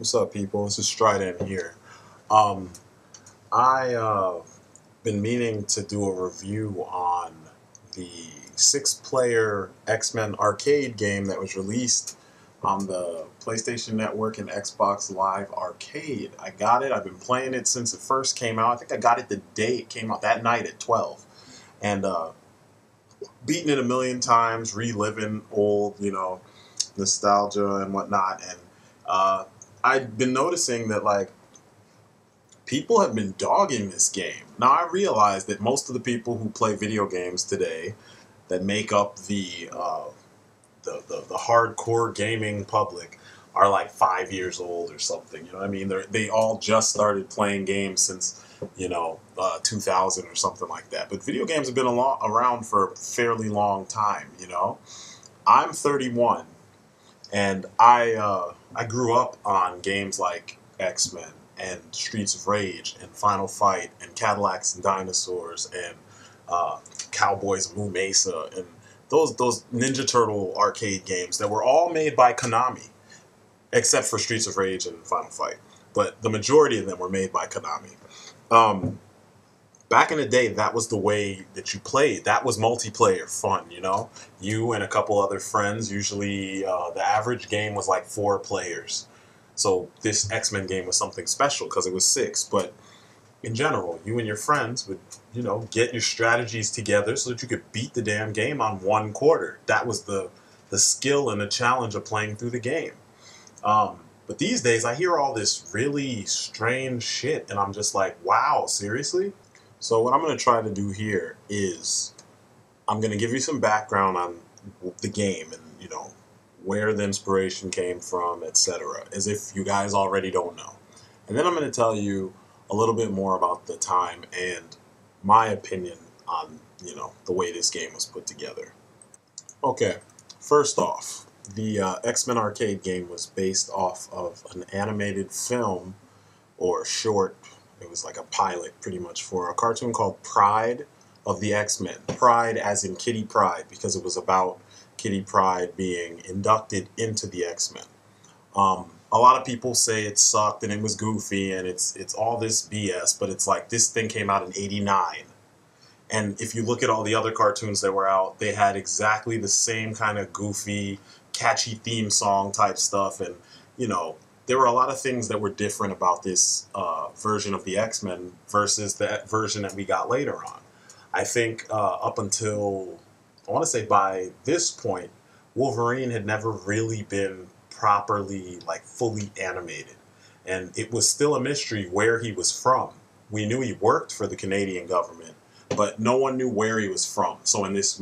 What's up, people? This is Strident here. Um, I been meaning to do a review on the six-player X-Men arcade game that was released on the PlayStation Network and Xbox Live Arcade. I got it. I've been playing it since it first came out. I think I got it the day it came out, that night at 12. And beaten it a million times, reliving old, nostalgia and whatnot. And I've been noticing that, like, people have been dogging this game. Now, I realize that most of the people who play video games today that make up the hardcore gaming public are like 5 years old or something. You know what I mean? They all just started playing games since 2000 or something like that. But video games have been around for a fairly long time. I'm 31, and I grew up on games like X-Men and Streets of Rage and Final Fight and Cadillacs and Dinosaurs and Cowboys of Moo Mesa and those Ninja Turtle arcade games that were all made by Konami, except for Streets of Rage and Final Fight. But the majority of them were made by Konami. Um, Back in the day, that was the way that you played. That was multiplayer fun. You and a couple other friends. Usually, the average game was like 4 players. So this X-Men game was something special because it was 6. But in general, you and your friends would, get your strategies together so that you could beat the damn game on 1 quarter. That was the skill and the challenge of playing through the game. But these days, I hear all this really strange shit, and I'm just like, wow, seriously? So what I'm going to try to do here is I'm going to give you some background on the game and, where the inspiration came from, etc., as if you guys already don't know. And then I'm going to tell you a little bit more about the time and my opinion on, the way this game was put together. Okay, first off, the X-Men arcade game was based off of an animated film or short. It was like a pilot, pretty much, for a cartoon called Pride of the X-Men. Pride as in Kitty Pryde, because it was about Kitty Pryde being inducted into the X-Men. A lot of people say it sucked and it was goofy and it's all this BS, but it's like this thing came out in '89. And if you look at all the other cartoons that were out, they had exactly the same kind of goofy, catchy theme song type stuff. And, there were a lot of things that were different about this version of the X-Men versus the version that we got later on. I think up until, I want to say by this point, Wolverine had never really been properly, like, fully animated. And it was still a mystery where he was from. We knew he worked for the Canadian government, but no one knew where he was from. So in this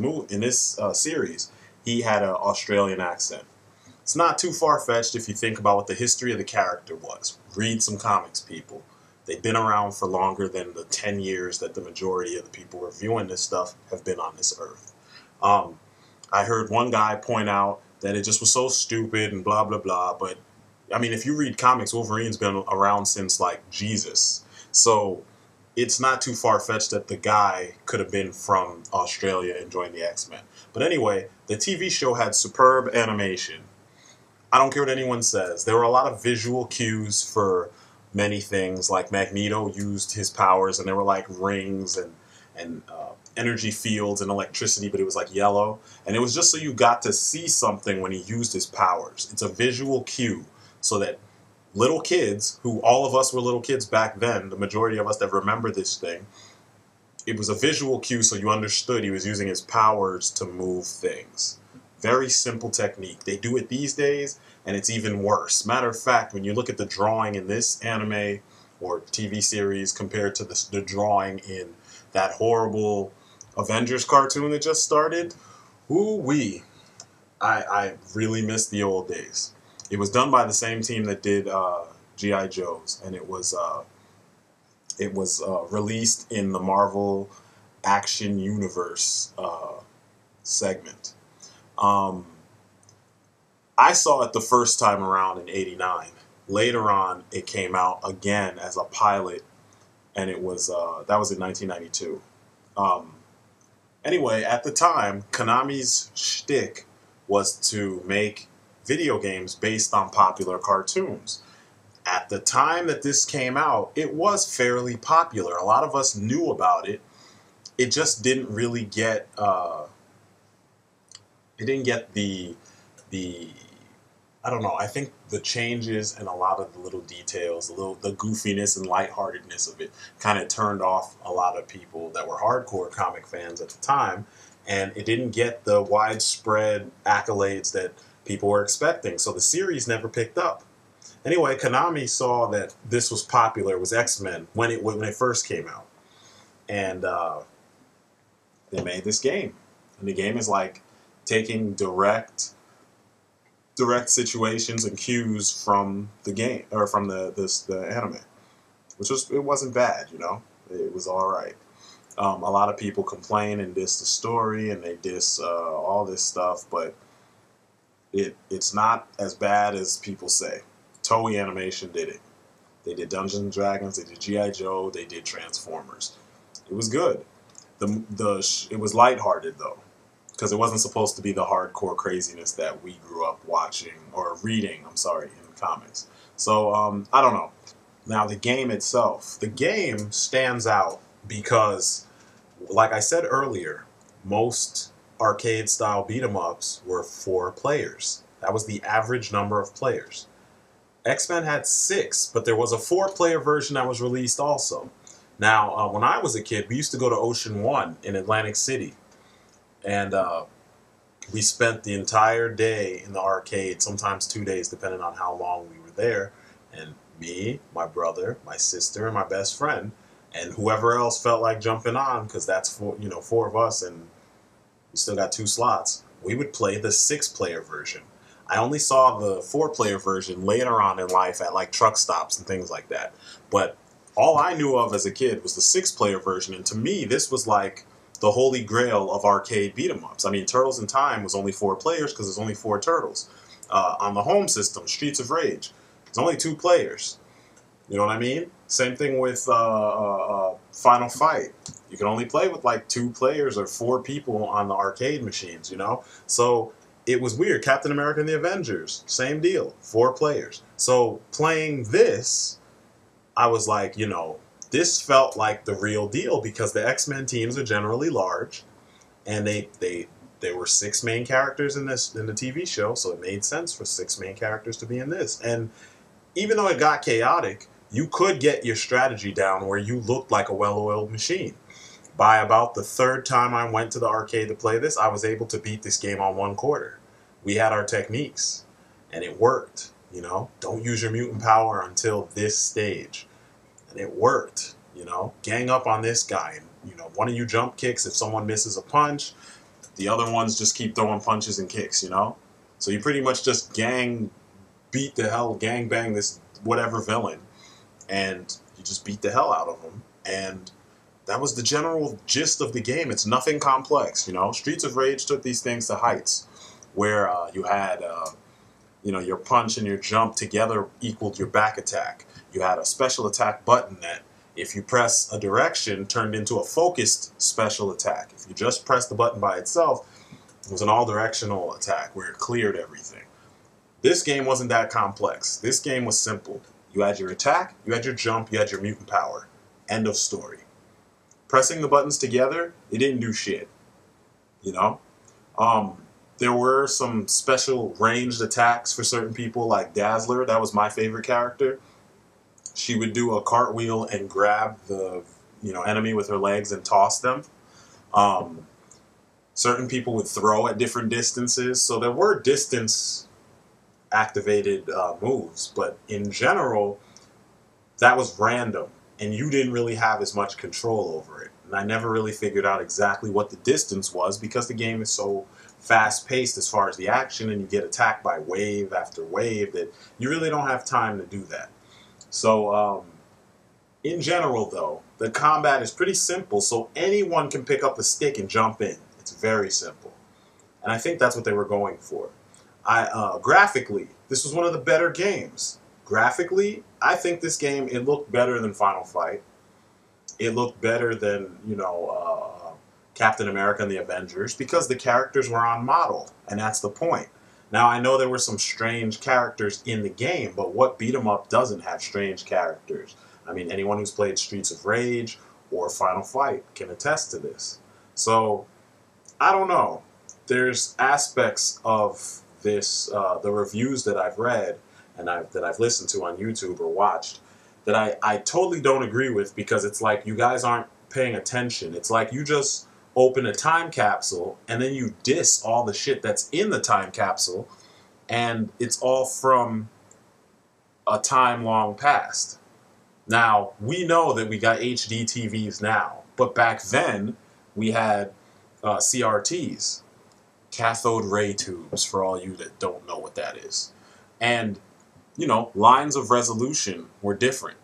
series, he had an Australian accent. It's not too far-fetched if you think about what the history of the character was. Read some comics, people. They've been around for longer than the 10 years that the majority of the people reviewing this stuff have been on this earth. I heard one guy point out that it just was so stupid and blah, blah, blah. But, I mean, if you read comics, Wolverine's been around since, like, Jesus. So it's not too far-fetched that the guy could have been from Australia and joined the X-Men. But anyway, the TV show had superb animation. I don't care what anyone says. There were a lot of visual cues for many things, like Magneto used his powers, and there were like rings and energy fields and electricity, but it was like yellow. And it was just so you got to see something when he used his powers. It's a visual cue so that little kids, who all of us were little kids back then, the majority of us that remember this thing, it was a visual cue so you understood he was using his powers to move things. Very simple technique. They do it these days, and it's even worse. Matter of fact, when you look at the drawing in this anime or TV series compared to the drawing in that horrible Avengers cartoon that just started, ooh-wee, I really miss the old days. It was done by the same team that did G.I. Joe's, and it was released in the Marvel Action Universe segment. I saw it the first time around in '89. Later on, it came out again as a pilot, and it was that was in 1992. Anyway, at the time, Konami's shtick was to make video games based on popular cartoons. At the time that this came out, it was fairly popular. A lot of us knew about it. It just didn't really get it didn't get the I don't know. I think the changes and a lot of the little details, the goofiness and lightheartedness of it, kind of turned off a lot of people that were hardcore comic fans at the time, and it didn't get the widespread accolades that people were expecting. So the series never picked up. Anyway, Konami saw that this was popular. It was X-Men when it first came out, and they made this game. And the game is like taking direct situations and cues from the game or from the anime, which it wasn't bad, you know. It was all right. A lot of people complain and diss the story and they diss all this stuff, but it's not as bad as people say. Toei Animation did it. They did Dungeons and Dragons. They did G.I. Joe. They did Transformers. It was good. It was lighthearted though, because it wasn't supposed to be the hardcore craziness that we grew up watching or reading, I'm sorry, in comics. So, I don't know. Now, the game itself. The game stands out because, like I said earlier, most arcade-style beat-em-ups were 4 players. That was the average number of players. X-Men had 6, but there was a 4-player version that was released also. Now, when I was a kid, we used to go to Ocean One in Atlantic City. And we spent the entire day in the arcade, sometimes 2 days, depending on how long we were there. And me, my brother, my sister, and my best friend, and whoever else felt like jumping on, because that's 4 of us, and we still got 2 slots. We would play the 6-player version. I only saw the 4-player version later on in life at like truck stops and things like that. But all I knew of as a kid was the 6-player version, and to me, this was like the holy grail of arcade beat-em-ups. I mean, Turtles in Time was only 4 players because there's only 4 turtles. On the home system, Streets of Rage, it's only 2 players. You know what I mean? Same thing with Final Fight. You can only play with like 2 players or 4 people on the arcade machines, you know? So it was weird. Captain America and the Avengers, same deal, 4 players. So playing this, I was like, you know, this felt like the real deal because the X-Men teams are generally large, and there were 6 main characters in the TV show, so it made sense for 6 main characters to be in this. And even though it got chaotic, you could get your strategy down where you looked like a well-oiled machine. By about the 3rd time I went to the arcade to play this, I was able to beat this game on 1 quarter. We had our techniques, and it worked. You know, don't use your mutant power until this stage. And it worked, you know. Gang up on this guy. And, you know, one of you jump kicks if someone misses a punch. The other ones just keep throwing punches and kicks, you know. So you pretty much just gang bang this whatever villain. And you just beat the hell out of them. And that was the general gist of the game. It's nothing complex, you know. Streets of Rage took these things to heights where you had, you know, your punch and your jump together equaled your back attack. You had a special attack button that, if you press a direction, turned into a focused special attack. If you just pressed the button by itself, it was an all-directional attack where it cleared everything. This game wasn't that complex. This game was simple. You had your attack, you had your jump, you had your mutant power. End of story. Pressing the buttons together, it didn't do shit. You know? There were some special ranged attacks for certain people, like Dazzler. That was my favorite character. She would do a cartwheel and grab the enemy with her legs and toss them. Certain people would throw at different distances. So there were distance activated moves, but in general, that was random, and you didn't really have as much control over it. And I never really figured out exactly what the distance was because the game is so fast-paced as far as the action, and you get attacked by wave after wave that you really don't have time to do that. So, in general, though, the combat is pretty simple, so anyone can pick up a stick and jump in. It's very simple. And I think that's what they were going for. Graphically, this was one of the better games. Graphically, I think this game, it looked better than Final Fight. It looked better than, Captain America and the Avengers because the characters were on model, and that's the point. Now, I know there were some strange characters in the game, but what beat 'em up doesn't have strange characters? I mean, anyone who's played Streets of Rage or Final Fight can attest to this. So, I don't know. There's aspects of this, the reviews that I've read and that I've listened to on YouTube or watched, that I totally don't agree with, because it's like you guys aren't paying attention. It's like you just open a time capsule and then you diss all the shit that's in the time capsule, and it's all from a time long past. Now, we know that we got HD TVs now, but back then we had CRTs, cathode ray tubes, for all you that don't know what that is. And, you know, lines of resolution were different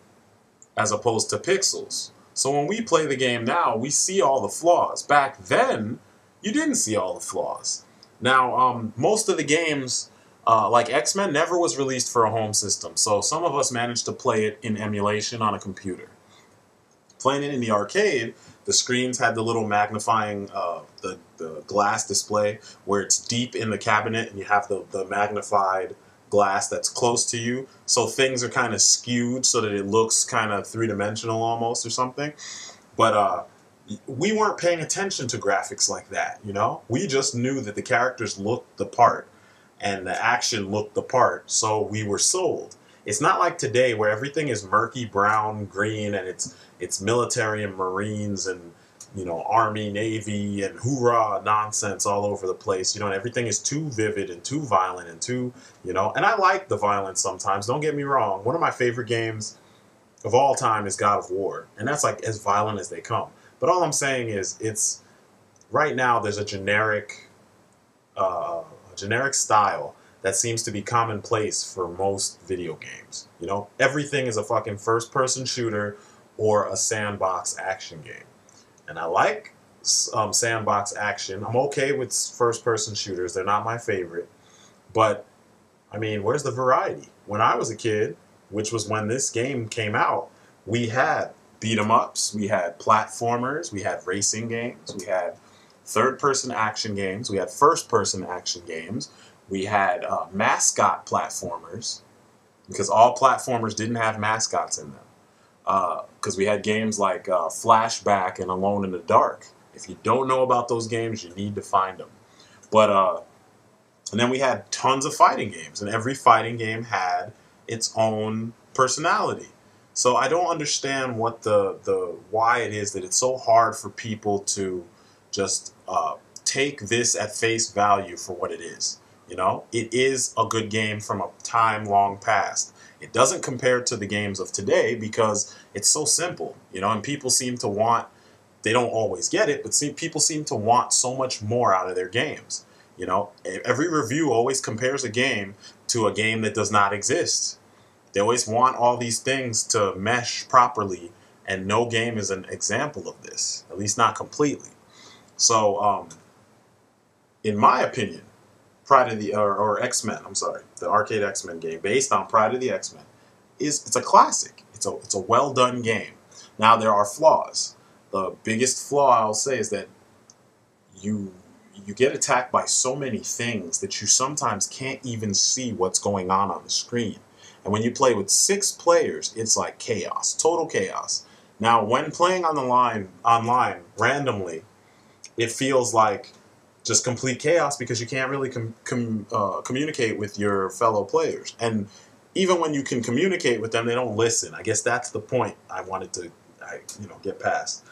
as opposed to pixels. So when we play the game now, we see all the flaws. Back then, you didn't see all the flaws. Now, most of the games, like X-Men, never was released for a home system. So some of us managed to play it in emulation on a computer. Playing it in the arcade, the screens had the little magnifying, the glass display where it's deep in the cabinet and you have the magnified glass that's close to you, so things are kind of skewed so that it looks kind of three-dimensional almost or something. But we weren't paying attention to graphics like that, you know? We just knew that the characters looked the part and the action looked the part, so we were sold. It's not like today where everything is murky brown, green, and it's military and Marines and, you know, Army, Navy, and hoorah nonsense all over the place. You know, and everything is too vivid and too violent and too, you know. And I like the violence sometimes, don't get me wrong. One of my favorite games of all time is God of War. And that's like as violent as they come. But all I'm saying is, it's, right now there's a generic style that seems to be commonplace for most video games. You know, everything is a fucking first-person shooter or a sandbox action game. And I like sandbox action. I'm okay with first-person shooters. They're not my favorite. But, I mean, where's the variety? When I was a kid, which was when this game came out, we had beat-em-ups, we had platformers, we had racing games, we had third-person action games, we had first-person action games, we had mascot platformers, because all platformers didn't have mascots in them. Because we had games like Flashback and Alone in the Dark. If you don't know about those games, you need to find them. But and then we had tons of fighting games, and every fighting game had its own personality. So I don't understand what why it is that it's so hard for people to just take this at face value for what it is. You know, it is a good game from a time long past. It doesn't compare to the games of today because it's so simple, you know, and people seem to want, they don't always get it, but people seem to want so much more out of their games. You know, every review always compares a game to a game that does not exist. They always want all these things to mesh properly, and no game is an example of this, at least not completely. So, in my opinion, Pride of the or X-Men, I'm sorry, the arcade X-Men game based on Pride of the X-Men it's a classic. It's a well done game. Now there are flaws. The biggest flaw I'll say is that you get attacked by so many things that you sometimes can't even see what's going on the screen. And when you play with 6 players, it's like chaos, total chaos. Now when playing on the online randomly, it feels like just complete chaos because you can't really communicate with your fellow players. And even when you can communicate with them, they don't listen. I guess that's the point I wanted to get past.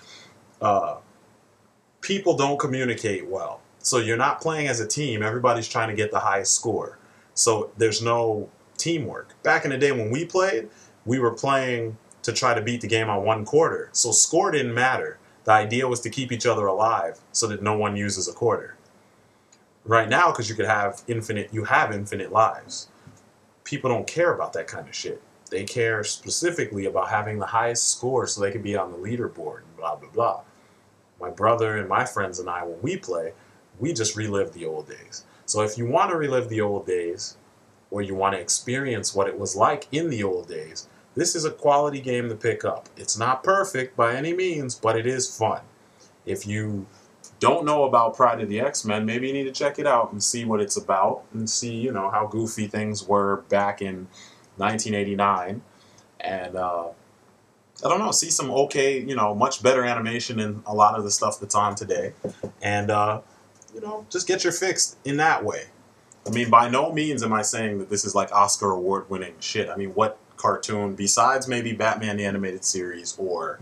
People don't communicate well. So you're not playing as a team. Everybody's trying to get the highest score. So there's no teamwork. Back in the day when we played, we were playing to try to beat the game on 1 quarter. So score didn't matter. The idea was to keep each other alive so that no one uses a quarter. Right now, because you have infinite lives. People don't care about that kind of shit. They care specifically about having the highest score so they can be on the leaderboard and blah, blah, blah. My brother and my friends and I, when we play, we just relive the old days. So if you want to relive the old days, or you want to experience what it was like in the old days, this is a quality game to pick up. It's not perfect by any means, but it is fun. If you don't know about Pride of the X-Men, maybe you need to check it out and see what it's about and see, you know, how goofy things were back in 1989. And I don't know, see some okay, you know, much better animation in a lot of the stuff that's on today. And, you know, just get your fix in that way. I mean, by no means am I saying that this is like Oscar award winning shit. I mean, what cartoon, besides maybe Batman the Animated Series or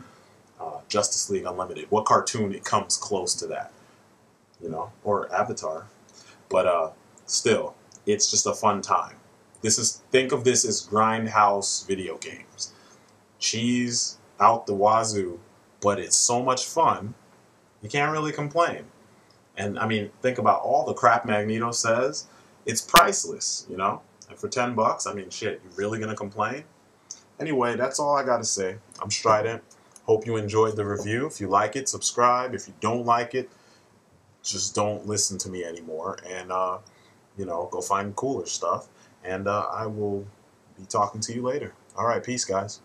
Justice League Unlimited, what cartoon it comes close to that? You know, or Avatar. But still, it's just a fun time. Think of this as grindhouse video games. Cheese out the wazoo, but it's so much fun, you can't really complain. And I mean, think about all the crap Magneto says. It's priceless, you know? And for $10, I mean, shit, you really gonna complain? Anyway, that's all I gotta say. I'm Strident. Hope you enjoyed the review. If you like it, subscribe. If you don't like it, just don't listen to me anymore. And, you know, go find cooler stuff. And I will be talking to you later. All right, peace, guys.